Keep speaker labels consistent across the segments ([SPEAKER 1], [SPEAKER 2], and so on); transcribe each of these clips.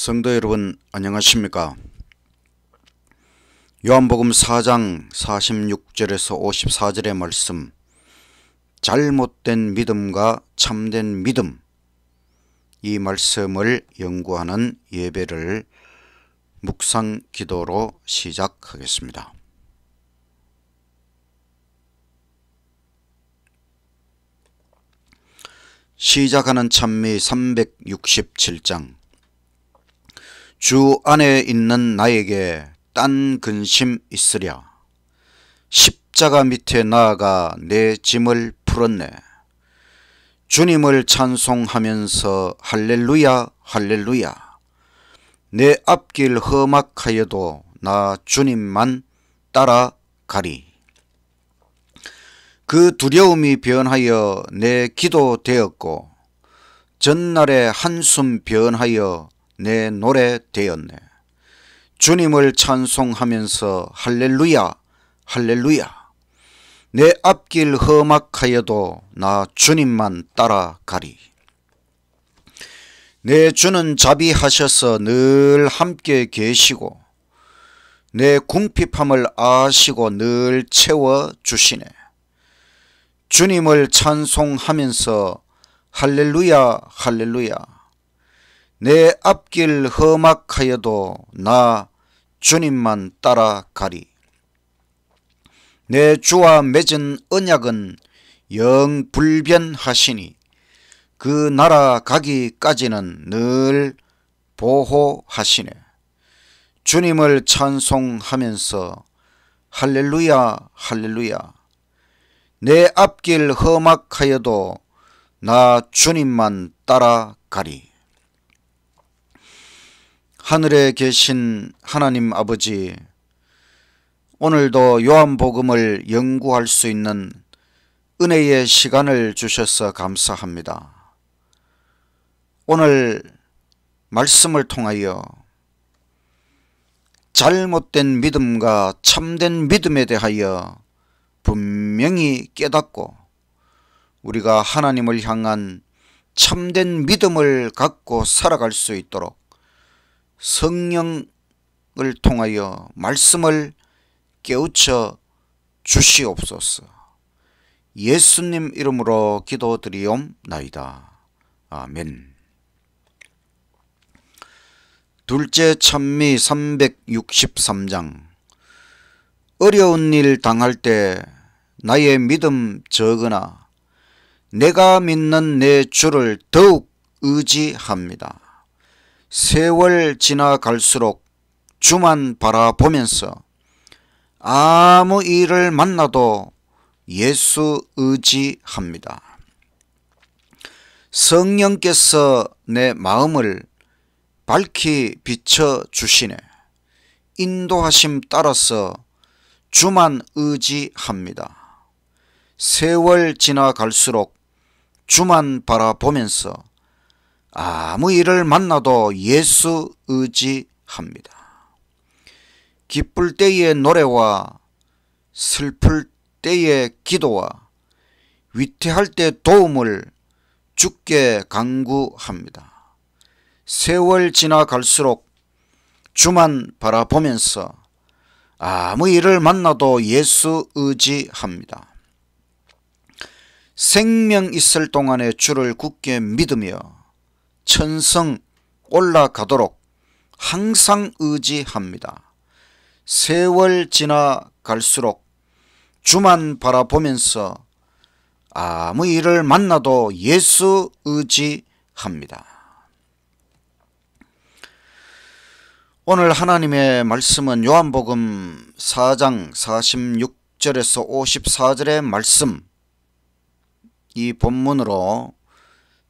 [SPEAKER 1] 성도 여러분 안녕하십니까? 요한복음 4장 46절에서 54절의 말씀, 잘못된 믿음과 참된 믿음, 이 말씀을 연구하는 예배를 묵상 기도로 시작하겠습니다. 시작하는 찬미 367장. 주 안에 있는 나에게 딴 근심 있으랴. 십자가 밑에 나아가 내 짐을 풀었네. 주님을 찬송하면서 할렐루야 할렐루야. 내 앞길 험악하여도 나 주님만 따라가리. 그 두려움이 변하여 내 기도 되었고 전날의 한숨 변하여 내 노래 되었네. 주님을 찬송하면서 할렐루야 할렐루야. 내 앞길 험악하여도 나 주님만 따라가리. 내 주는 자비하셔서 늘 함께 계시고 내 궁핍함을 아시고 늘 채워주시네. 주님을 찬송하면서 할렐루야 할렐루야. 내 앞길 험악하여도 나 주님만 따라가리. 내 주와 맺은 언약은 영 불변하시니 그 나라 가기까지는 늘 보호하시네. 주님을 찬송하면서 할렐루야 할렐루야. 내 앞길 험악하여도 나 주님만 따라가리. 하늘에 계신 하나님 아버지, 오늘도 요한복음을 연구할 수 있는 은혜의 시간을 주셔서 감사합니다. 오늘 말씀을 통하여 잘못된 믿음과 참된 믿음에 대하여 분명히 깨닫고 우리가 하나님을 향한 참된 믿음을 갖고 살아갈 수 있도록 성령을 통하여 말씀을 깨우쳐 주시옵소서. 예수님 이름으로 기도드리옵나이다. 아멘. 둘째 찬미 363장. 어려운 일 당할 때 나의 믿음 적으나 내가 믿는 내 주를 더욱 의지합니다. 세월 지나갈수록 주만 바라보면서 아무 일을 만나도 예수 의지합니다. 성령께서 내 마음을 밝히 비춰주시네. 인도하심 따라서 주만 의지합니다. 세월 지나갈수록 주만 바라보면서 아무 일을 만나도 예수 의지합니다. 기쁠 때의 노래와 슬플 때의 기도와 위태할 때 도움을 주께 간구합니다. 세월 지나갈수록 주만 바라보면서 아무 일을 만나도 예수 의지합니다. 생명 있을 동안에 주를 굳게 믿으며 천성 올라가도록 항상 의지합니다. 세월 지나갈수록 주만 바라보면서 아무 일을 만나도 예수 의지합니다. 오늘 하나님의 말씀은 요한복음 4장 46절에서 54절의 말씀, 이 본문으로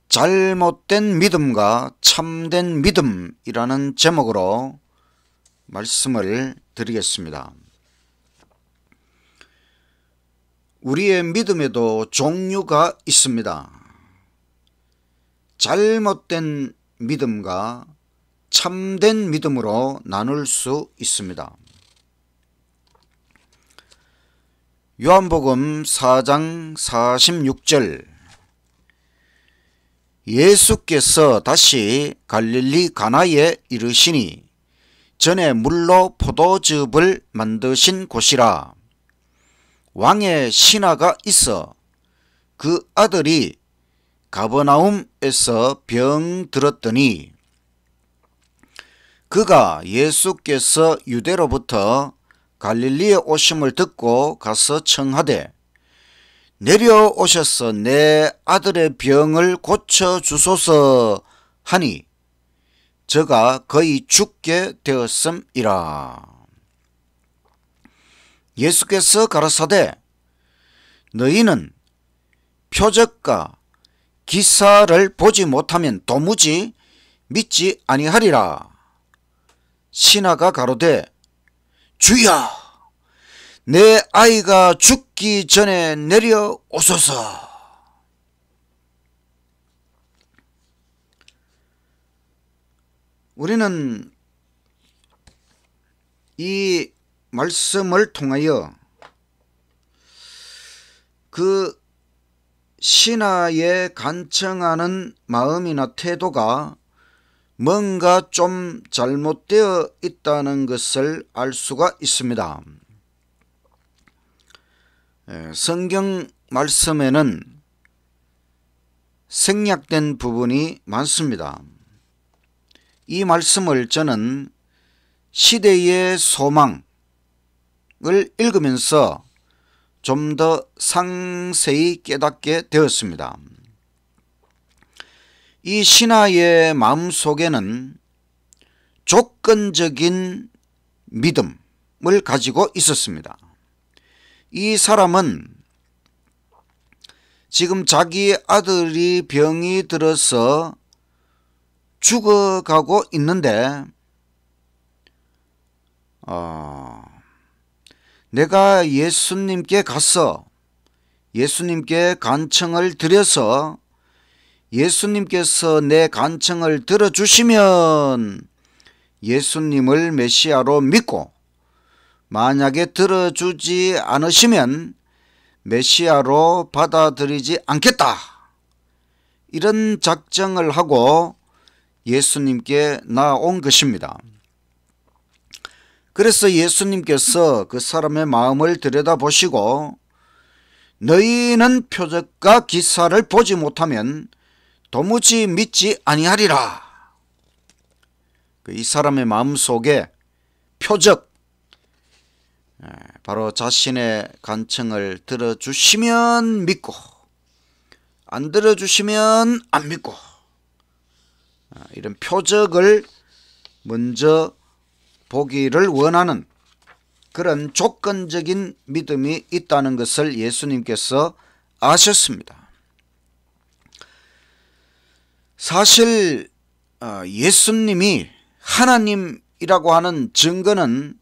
[SPEAKER 1] 잘못된 믿음과 참된 믿음이라는 제목으로 말씀을 드리겠습니다. 우리의 믿음에도 종류가 있습니다. 잘못된 믿음과 참된 믿음으로 나눌 수 있습니다. 요한복음 4장 46절. 예수께서 다시 갈릴리 가나에 이르시니 전에 물로 포도즙을 만드신 곳이라. 왕의 신하가 있어 그 아들이 가버나움에서 병들었더니 그가 예수께서 유대로부터 갈릴리에 오심을 듣고 가서 청하되 내려오셔서 내 아들의 병을 고쳐주소서 하니 저가 거의 죽게 되었음이라. 예수께서 가라사대 너희는 표적과 기사를 보지 못하면 도무지 믿지 아니하리라. 신하가 가로되 주여 내 아이가 죽기 전에 내려오소서. 우리는 이 말씀을 통하여 그 신하의 간청하는 마음이나 태도가 뭔가 좀 잘못되어 있다는 것을 알 수가 있습니다. 성경 말씀에는 생략된 부분이 많습니다. 이 말씀을 저는 시대의 소망을 읽으면서 좀 더 상세히 깨닫게 되었습니다. 이 신하의 마음속에는 조건적인 믿음을 가지고 있었습니다. 이 사람은 지금 자기 아들이 병이 들어서 죽어가고 있는데 내가 예수님께 가서 예수님께 간청을 드려서 예수님께서 내 간청을 들어주시면 예수님을 메시아로 믿고 만약에 들어주지 않으시면 메시아로 받아들이지 않겠다. 이런 작정을 하고 예수님께 나온 것입니다. 그래서 예수님께서 그 사람의 마음을 들여다보시고 너희는 표적과 기사를 보지 못하면 도무지 믿지 아니하리라. 이 사람의 마음속에 표적, 바로 자신의 간청을 들어주시면 믿고 안 들어주시면 안 믿고 이런 표적을 먼저 보기를 원하는 그런 조건적인 믿음이 있다는 것을 예수님께서 아셨습니다. 사실 예수님이 하나님이라고 하는 증거는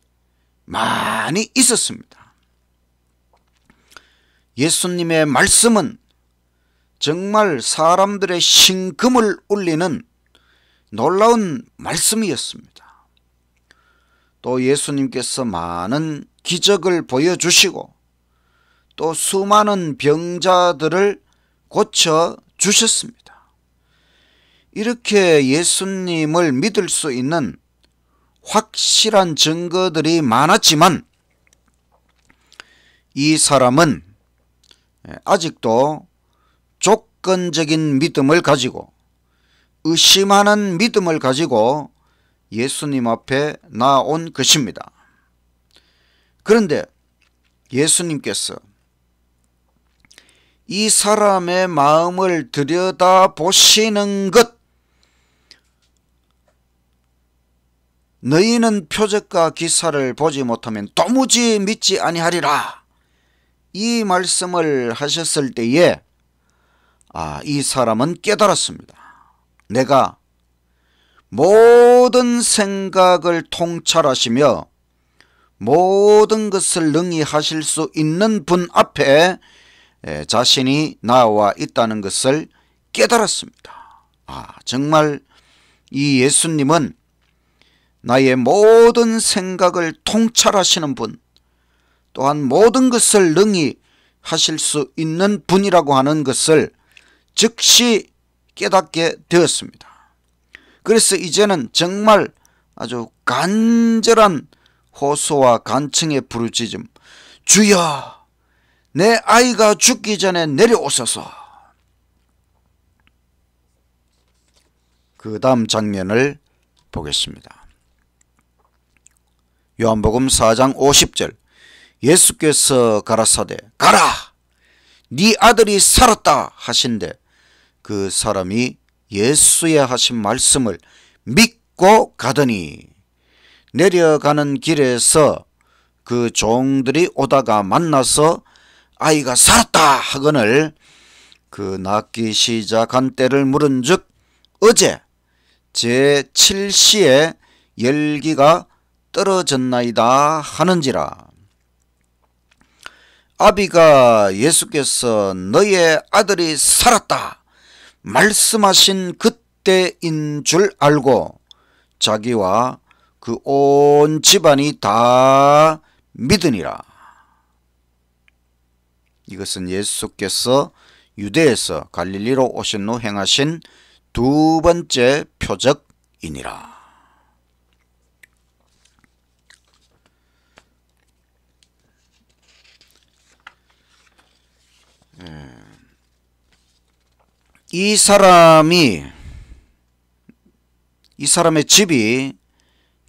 [SPEAKER 1] 많이 있었습니다. 예수님의 말씀은 정말 사람들의 심금을 울리는 놀라운 말씀이었습니다. 또 예수님께서 많은 기적을 보여주시고 또 수많은 병자들을 고쳐주셨습니다. 이렇게 예수님을 믿을 수 있는 확실한 증거들이 많았지만 이 사람은 아직도 조건적인 믿음을 가지고 의심하는 믿음을 가지고 예수님 앞에 나온 것입니다. 그런데 예수님께서 이 사람의 마음을 들여다보시는 것, 너희는 표적과 기사를 보지 못하면 도무지 믿지 아니하리라, 이 말씀을 하셨을 때에 이 사람은 깨달았습니다. 내가 모든 생각을 통찰하시며 모든 것을 능히 하실 수 있는 분 앞에 자신이 나와 있다는 것을 깨달았습니다. 정말 이 예수님은 나의 모든 생각을 통찰하시는 분, 또한 모든 것을 능히 하실 수 있는 분이라고 하는 것을 즉시 깨닫게 되었습니다. 그래서 이제는 정말 아주 간절한 호소와 간청의 부르짖음, 주여 내 아이가 죽기 전에 내려오소서. 그 다음 장면을 보겠습니다. 요한복음 4장 50절, 예수께서 가라사대 가라 네 아들이 살았다 하신대 그 사람이 예수의 하신 말씀을 믿고 가더니 내려가는 길에서 그 종들이 오다가 만나서 아이가 살았다 하거늘 그 낳기 시작한 때를 물은즉 어제 제7시에 열기가 떨어졌나이다 하는지라. 아비가 예수께서 너의 아들이 살았다 말씀하신 그때인 줄 알고 자기와 그 온 집안이 다 믿으니라. 이것은 예수께서 유대에서 갈릴리로 오신 후 행하신 두 번째 표적이니라. 이 사람의 집이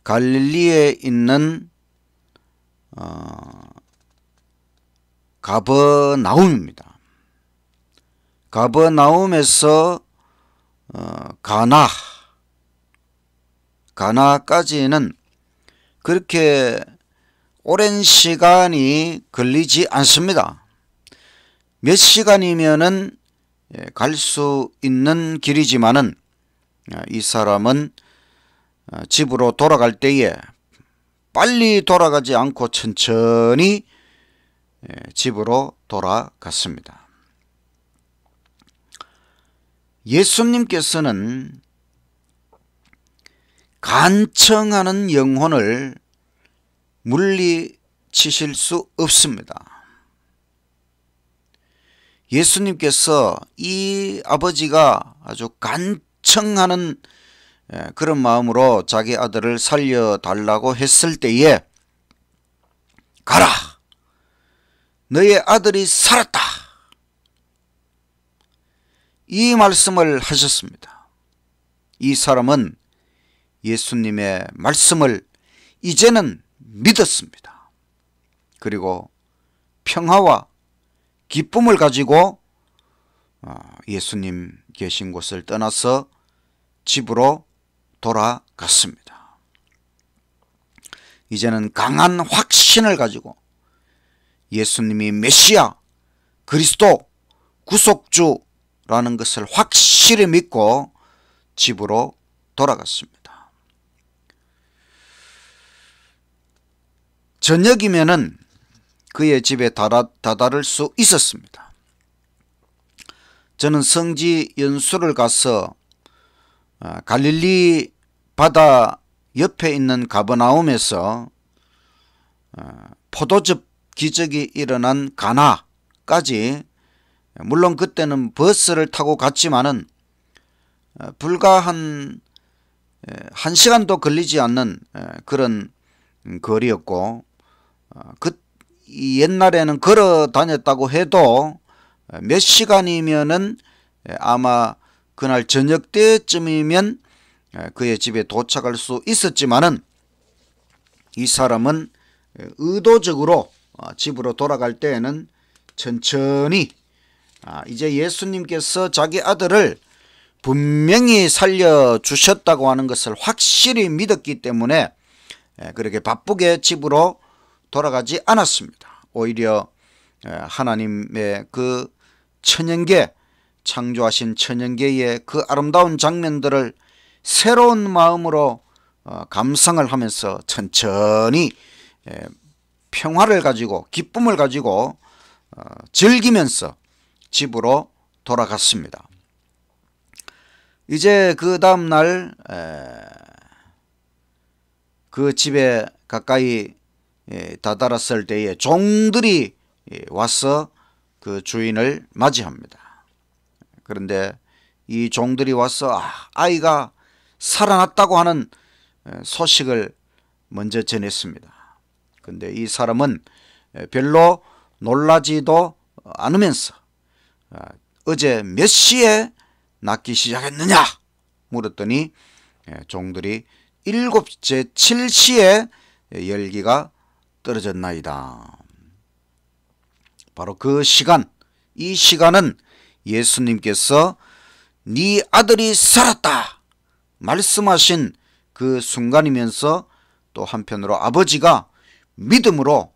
[SPEAKER 1] 갈릴리에 있는 가버나움입니다. 가버나움에서 가나까지는 그렇게 오랜 시간이 걸리지 않습니다. 몇 시간이면은 갈 수 있는 길이지만은 이 사람은 집으로 돌아갈 때에 빨리 돌아가지 않고 천천히 집으로 돌아갔습니다. 예수님께서는 간청하는 영혼을 물리치실 수 없습니다. 예수님께서 이 아버지가 아주 간청하는 그런 마음으로 자기 아들을 살려달라고 했을 때에 가라 너의 아들이 살았다 이 말씀을 하셨습니다. 이 사람은 예수님의 말씀을 이제는 믿었습니다. 그리고 평화와 기쁨을 가지고 예수님 계신 곳을 떠나서 집으로 돌아갔습니다. 이제는 강한 확신을 가지고 예수님이 메시아, 그리스도, 구속주라는 것을 확실히 믿고 집으로 돌아갔습니다. 저녁이면은 그의 집에 다다를 수 있었습니다. 저는 성지 연수를 가서 갈릴리 바다 옆에 있는 가버나움에서 포도즙 기적이 일어난 가나까지, 물론 그때는 버스를 타고 갔지만은 불과 한 시간도 걸리지 않는 그런 거리였고, 옛날에는 걸어 다녔다고 해도 몇 시간이면은 아마 그날 저녁 때쯤이면 그의 집에 도착할 수 있었지만은 이 사람은 의도적으로 집으로 돌아갈 때에는 천천히 이제 예수님께서 자기 아들을 분명히 살려주셨다고 하는 것을 확실히 믿었기 때문에 그렇게 바쁘게 집으로 돌아가지 않았습니다. 오히려 하나님의 그 천연계, 창조하신 천연계의 그 아름다운 장면들을 새로운 마음으로 감상을 하면서 천천히 평화를 가지고 기쁨을 가지고 즐기면서 집으로 돌아갔습니다. 이제 그 다음날 그 집에 가까이 다다랐을 때에 종들이 와서 그 주인을 맞이합니다. 그런데 이 종들이 와서 아이가 살아났다고 하는 소식을 먼저 전했습니다. 근데 이 사람은 별로 놀라지도 않으면서 어제 몇 시에 낫기 시작했느냐 물었더니 종들이 7째 7시에 열기가 떨어졌나이다. 바로 그 시간, 이 시간은 예수님께서 네 아들이 살았다 말씀하신 그 순간이면서 또 한편으로 아버지가 믿음으로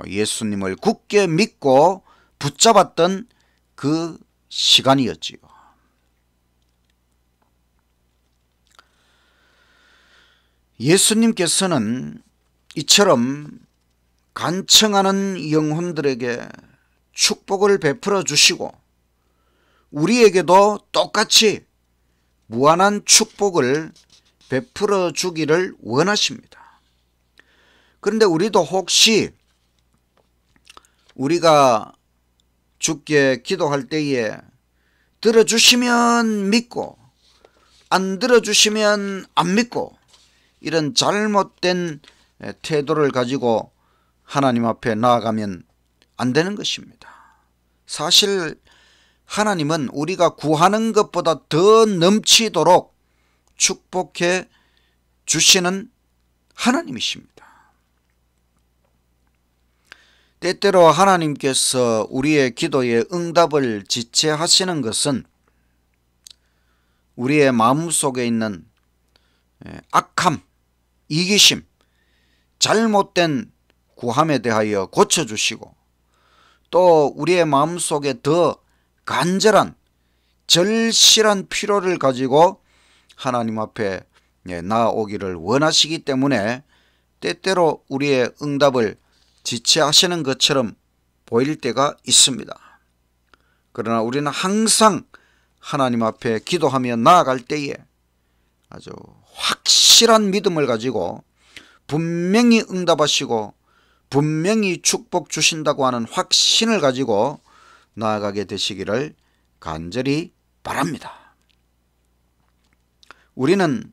[SPEAKER 1] 예수님을 굳게 믿고 붙잡았던 그 시간이었지요. 예수님께서는 이처럼 간청하는 영혼들에게 축복을 베풀어 주시고 우리에게도 똑같이 무한한 축복을 베풀어 주기를 원하십니다. 그런데 우리도 혹시 우리가 주께 기도할 때에 들어주시면 믿고 안 들어주시면 안 믿고 이런 잘못된 태도를 가지고 하나님 앞에 나아가면 안 되는 것입니다. 사실 하나님은 우리가 구하는 것보다 더 넘치도록 축복해 주시는 하나님이십니다. 때때로 하나님께서 우리의 기도에 응답을 지체하시는 것은 우리의 마음속에 있는 악함, 이기심, 잘못된 구함에 대하여 고쳐주시고 또 우리의 마음속에 더 간절한 절실한 필요를 가지고 하나님 앞에 나아오기를 원하시기 때문에 때때로 우리의 응답을 지체하시는 것처럼 보일 때가 있습니다. 그러나 우리는 항상 하나님 앞에 기도하며 나아갈 때에 아주 확실한 믿음을 가지고 분명히 응답하시고 분명히 축복 주신다고 하는 확신을 가지고 나아가게 되시기를 간절히 바랍니다. 우리는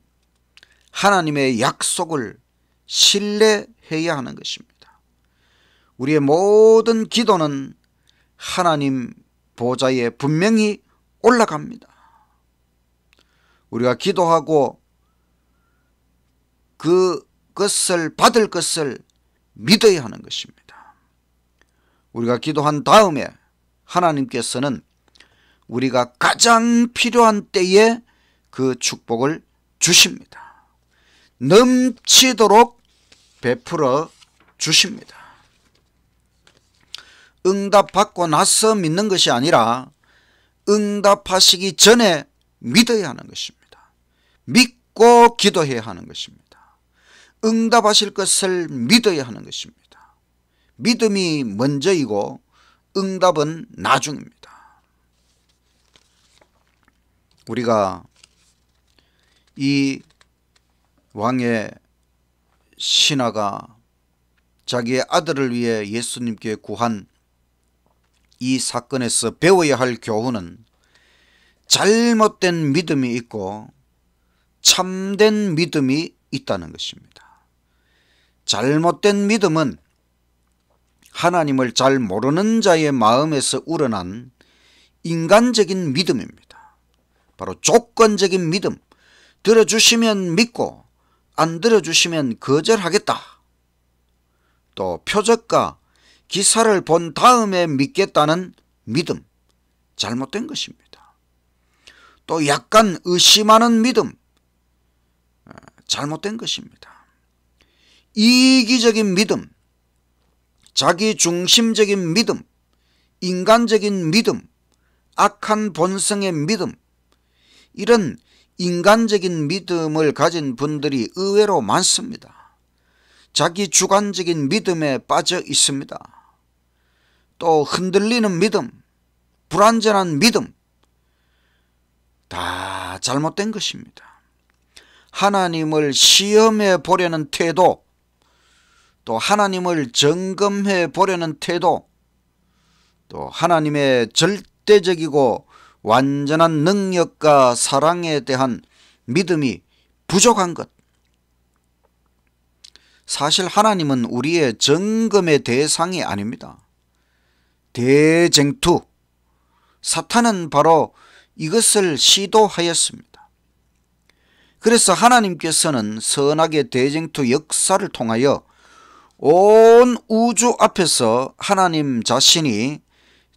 [SPEAKER 1] 하나님의 약속을 신뢰해야 하는 것입니다. 우리의 모든 기도는 하나님 보좌에 분명히 올라갑니다. 우리가 기도하고 그것을 받을 것을 믿어야 하는 것입니다. 우리가 기도한 다음에 하나님께서는 우리가 가장 필요한 때에 그 축복을 주십니다. 넘치도록 베풀어 주십니다. 응답받고 나서 믿는 것이 아니라 응답하시기 전에 믿어야 하는 것입니다. 믿고 기도해야 하는 것입니다. 응답하실 것을 믿어야 하는 것입니다. 믿음이 먼저이고 응답은 나중입니다. 우리가 이 왕의 신하가 자기의 아들을 위해 예수님께 구한 이 사건에서 배워야 할 교훈은 잘못된 믿음이 있고 참된 믿음이 있다는 것입니다. 잘못된 믿음은 하나님을 잘 모르는 자의 마음에서 우러난 인간적인 믿음입니다. 바로 조건적인 믿음, 들어주시면 믿고 안 들어주시면 거절하겠다. 또 표적과 기사를 본 다음에 믿겠다는 믿음, 잘못된 것입니다. 또 약간 의심하는 믿음, 잘못된 것입니다. 이기적인 믿음, 자기중심적인 믿음, 인간적인 믿음, 악한 본성의 믿음, 이런 인간적인 믿음을 가진 분들이 의외로 많습니다. 자기 주관적인 믿음에 빠져 있습니다. 또 흔들리는 믿음, 불완전한 믿음, 다 잘못된 것입니다. 하나님을 시험해 보려는 태도, 또 하나님을 점검해 보려는 태도, 또 하나님의 절대적이고 완전한 능력과 사랑에 대한 믿음이 부족한 것. 사실 하나님은 우리의 점검의 대상이 아닙니다. 대쟁투, 사탄은 바로 이것을 시도하였습니다. 그래서 하나님께서는 선악의 대쟁투 역사를 통하여 온 우주 앞에서 하나님 자신이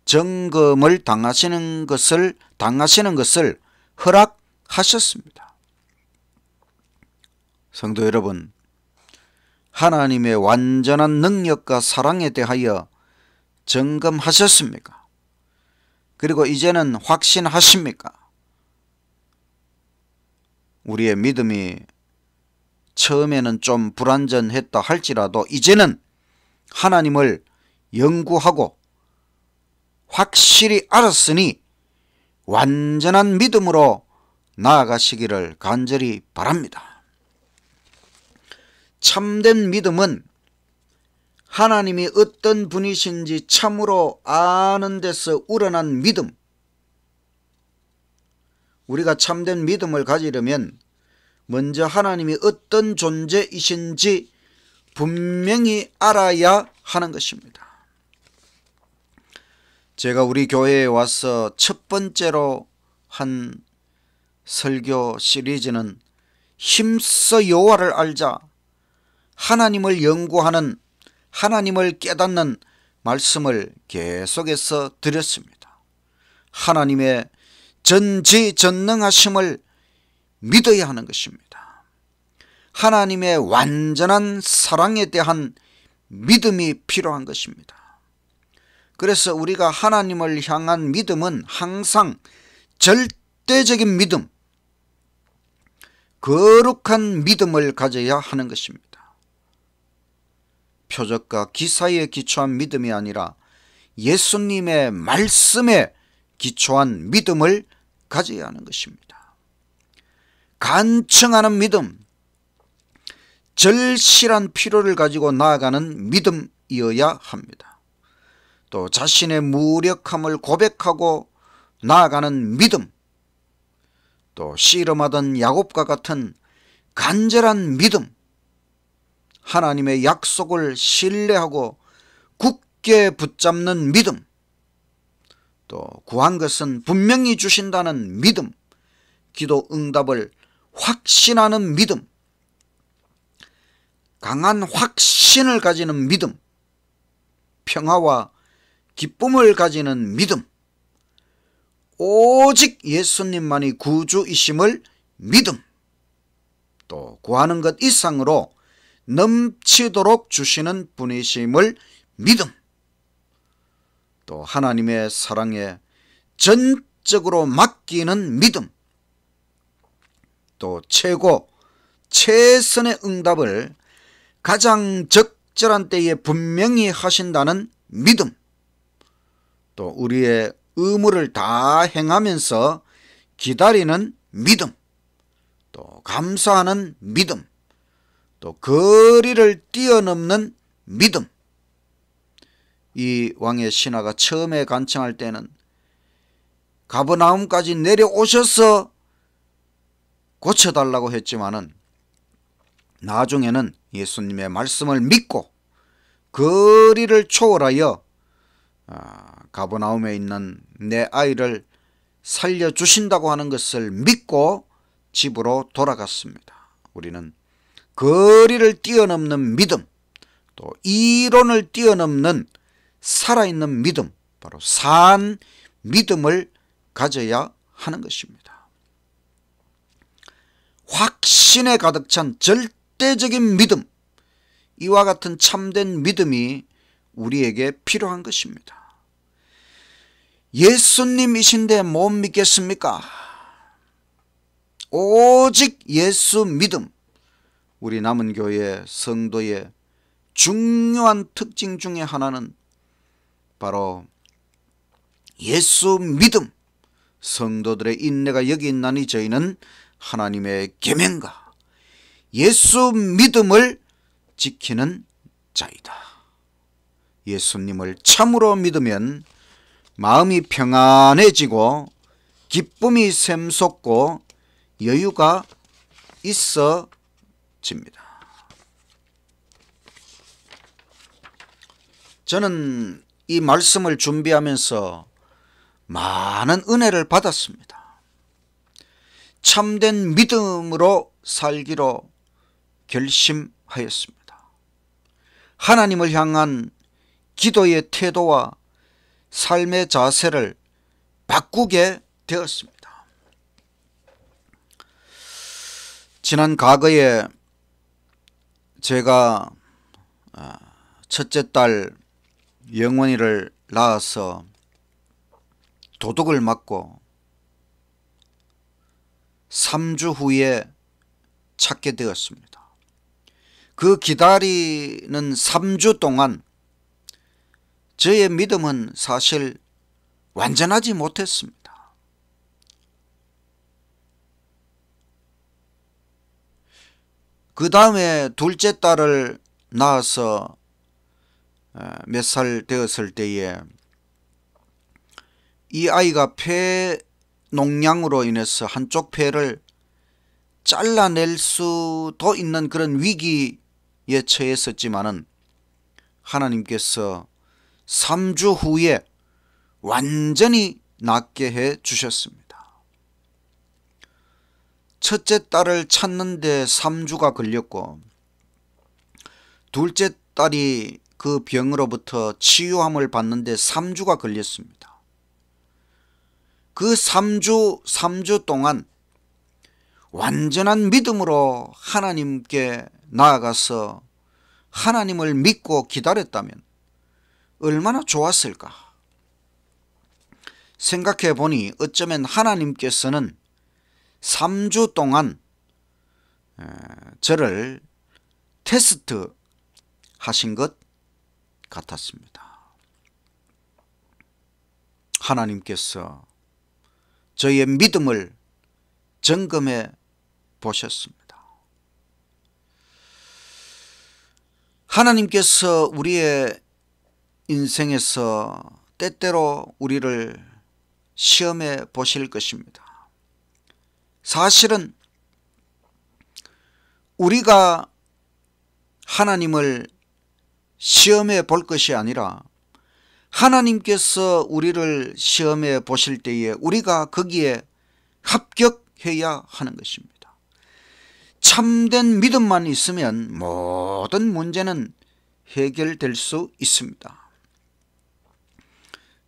[SPEAKER 1] 점검을 당하시는 것을 허락하셨습니다. 성도 여러분, 하나님의 완전한 능력과 사랑에 대하여 점검하셨습니까? 그리고 이제는 확신하십니까? 우리의 믿음이 처음에는 좀 불완전했다 할지라도 이제는 하나님을 연구하고 확실히 알았으니 완전한 믿음으로 나아가시기를 간절히 바랍니다. 참된 믿음은 하나님이 어떤 분이신지 참으로 아는 데서 우러난 믿음. 우리가 참된 믿음을 가지려면 먼저 하나님이 어떤 존재이신지 분명히 알아야 하는 것입니다. 제가 우리 교회에 와서 첫 번째로 한 설교 시리즈는 힘써 여호와를 알자, 하나님을 연구하는, 하나님을 깨닫는 말씀을 계속해서 드렸습니다. 하나님의 전지전능하심을 믿어야 하는 것입니다. 하나님의 완전한 사랑에 대한 믿음이 필요한 것입니다. 그래서 우리가 하나님을 향한 믿음은 항상 절대적인 믿음, 거룩한 믿음을 가져야 하는 것입니다. 표적과 기사에 기초한 믿음이 아니라 예수님의 말씀에 기초한 믿음을 가져야 하는 것입니다. 간청하는 믿음, 절실한 필요를 가지고 나아가는 믿음이어야 합니다. 또 자신의 무력함을 고백하고 나아가는 믿음, 또 씨름하던 야곱과 같은 간절한 믿음, 하나님의 약속을 신뢰하고 굳게 붙잡는 믿음, 또 구한 것은 분명히 주신다는 믿음, 기도 응답을 확신하는 믿음, 강한 확신을 가지는 믿음, 평화와 기쁨을 가지는 믿음, 오직 예수님만이 구주이심을 믿음, 또 구하는 것 이상으로 넘치도록 주시는 분이심을 믿음, 또 하나님의 사랑에 전적으로 맡기는 믿음, 또 최선의 응답을 가장 적절한 때에 분명히 하신다는 믿음, 또 우리의 의무를 다 행하면서 기다리는 믿음, 또 감사하는 믿음, 또 거리를 뛰어넘는 믿음. 이 왕의 신하가 처음에 간청할 때는 가버나움까지 내려오셔서 고쳐달라고 했지만은 나중에는 예수님의 말씀을 믿고 거리를 초월하여 가버나움에 있는 내 아이를 살려주신다고 하는 것을 믿고 집으로 돌아갔습니다. 우리는 거리를 뛰어넘는 믿음, 또 이론을 뛰어넘는 살아있는 믿음, 바로 산 믿음을 가져야 하는 것입니다. 확신에 가득 찬 절대적인 믿음, 이와 같은 참된 믿음이 우리에게 필요한 것입니다. 예수님이신데 못 믿겠습니까? 오직 예수 믿음, 우리 남은 교회 성도의 중요한 특징 중에 하나는 바로 예수 믿음. 성도들의 인내가 여기 있나니 저희는 하나님의 계명과 예수 믿음을 지키는 자이다. 예수님을 참으로 믿으면 마음이 평안해지고 기쁨이 샘솟고 여유가 있어집니다. 저는 이 말씀을 준비하면서 많은 은혜를 받았습니다. 참된 믿음으로 살기로 결심하였습니다. 하나님을 향한 기도의 태도와 삶의 자세를 바꾸게 되었습니다. 지난 과거에 제가 첫째 딸 영원이를 낳아서 도둑을 맞고 3주 후에 찾게 되었습니다. 그 기다리는 3주 동안 저의 믿음은 사실 완전하지 못했습니다. 그 다음에 둘째 딸을 낳아서 몇 살 되었을 때에 이 아이가 폐 농양으로 인해서 한쪽 폐를 잘라낼 수도 있는 그런 위기에 처했었지만은 하나님께서 3주 후에 완전히 낫게 해 주셨습니다. 첫째 딸을 찾는데 3주가 걸렸고 둘째 딸이 그 병으로부터 치유함을 받는데 3주가 걸렸습니다. 그 3주 동안 완전한 믿음으로 하나님께 나아가서 하나님을 믿고 기다렸다면 얼마나 좋았을까. 생각해 보니 어쩌면 하나님께서는 3주 동안 저를 테스트 하신 것 같았습니다. 하나님께서 저의 믿음을 점검해 보셨습니다. 하나님께서 우리의 인생에서 때때로 우리를 시험해 보실 것입니다. 사실은 우리가 하나님을 시험해 볼 것이 아니라 하나님께서 우리를 시험해 보실 때에 우리가 거기에 합격해야 하는 것입니다. 참된 믿음만 있으면 모든 문제는 해결될 수 있습니다.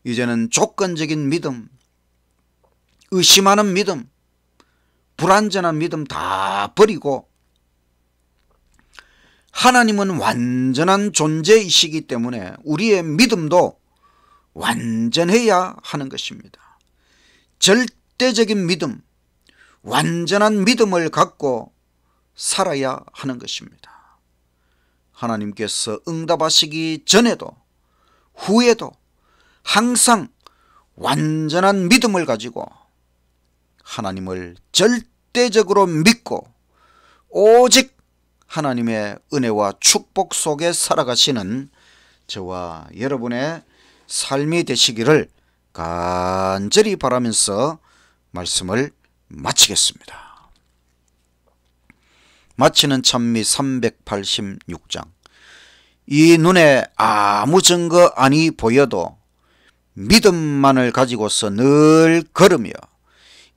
[SPEAKER 1] 이제는 조건적인 믿음, 의심하는 믿음, 불완전한 믿음 다 버리고 하나님은 완전한 존재이시기 때문에 우리의 믿음도 완전해야 하는 것입니다. 절대적인 믿음, 완전한 믿음을 갖고 살아야 하는 것입니다. 하나님께서 응답하시기 전에도 후에도 항상 완전한 믿음을 가지고 하나님을 절대적으로 믿고 오직 하나님의 은혜와 축복 속에 살아가시는 저와 여러분의 삶이 되시기를 간절히 바라면서 말씀을 마치겠습니다. 마치는 찬미 386장. 이 눈에 아무 증거 아니 보여도 믿음만을 가지고서 늘 걸으며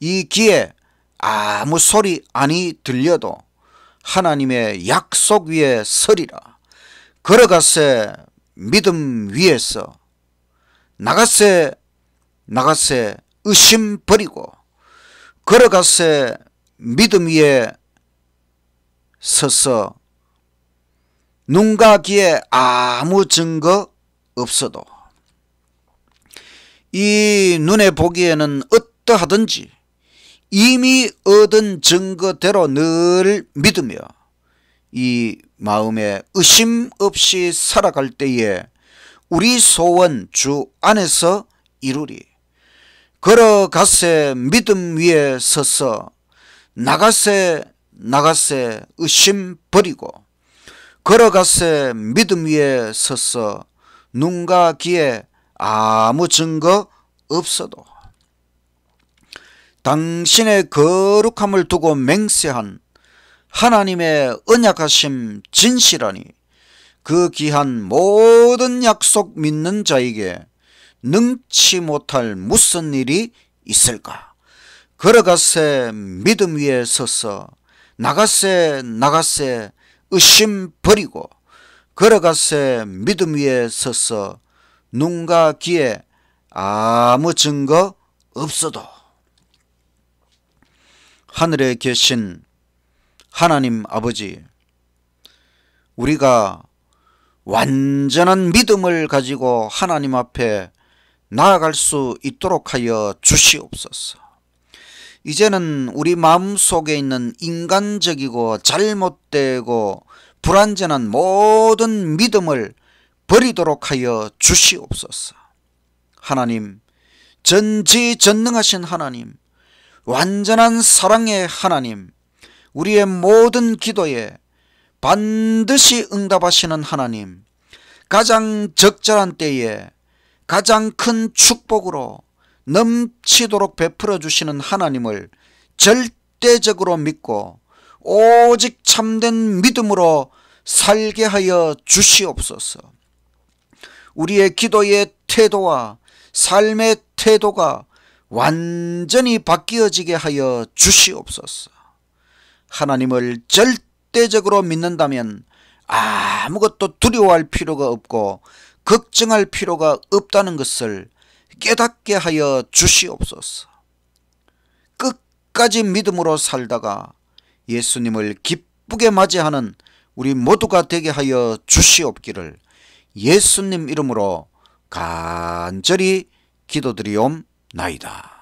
[SPEAKER 1] 이 귀에 아무 소리 아니 들려도 하나님의 약속 위에 서리라. 걸어가세 믿음 위에서 나가세 의심 버리고 걸어가세 믿음 위에 서서 눈과 귀에 아무 증거 없어도 이 눈에 보기에는 어떠하든지 이미 얻은 증거대로 늘 믿으며 이 마음에 의심 없이 살아갈 때에 우리 소원 주 안에서 이루리. 걸어가세 믿음 위에 서서 나가세 의심 버리고 걸어가세 믿음 위에 서서 눈과 귀에 아무 증거 없어도 당신의 거룩함을 두고 맹세한 하나님의 언약하심 진실하니 그 귀한 모든 약속 믿는 자에게 능치 못할 무슨 일이 있을까? 걸어가세 믿음 위에 서서 나가세 의심 버리고 걸어가세 믿음 위에 서서 눈과 귀에 아무 증거 없어도 하늘에 계신 하나님 아버지, 우리가 완전한 믿음을 가지고 하나님 앞에 나아갈 수 있도록 하여 주시옵소서. 이제는 우리 마음속에 있는 인간적이고 잘못되고 불완전한 모든 믿음을 버리도록 하여 주시옵소서. 하나님, 전지전능하신 하나님, 완전한 사랑의 하나님, 우리의 모든 기도에 반드시 응답하시는 하나님, 가장 적절한 때에 가장 큰 축복으로 넘치도록 베풀어 주시는 하나님을 절대적으로 믿고 오직 참된 믿음으로 살게 하여 주시옵소서. 우리의 기도의 태도와 삶의 태도가 완전히 바뀌어지게 하여 주시옵소서. 하나님을 절대적으로 믿는다면 아무것도 두려워할 필요가 없고 걱정할 필요가 없다는 것을 깨닫게 하여 주시옵소서. 끝까지 믿음으로 살다가 예수님을 기쁘게 맞이하는 우리 모두가 되게 하여 주시옵기를 예수님 이름으로 간절히 기도드리옵나이다.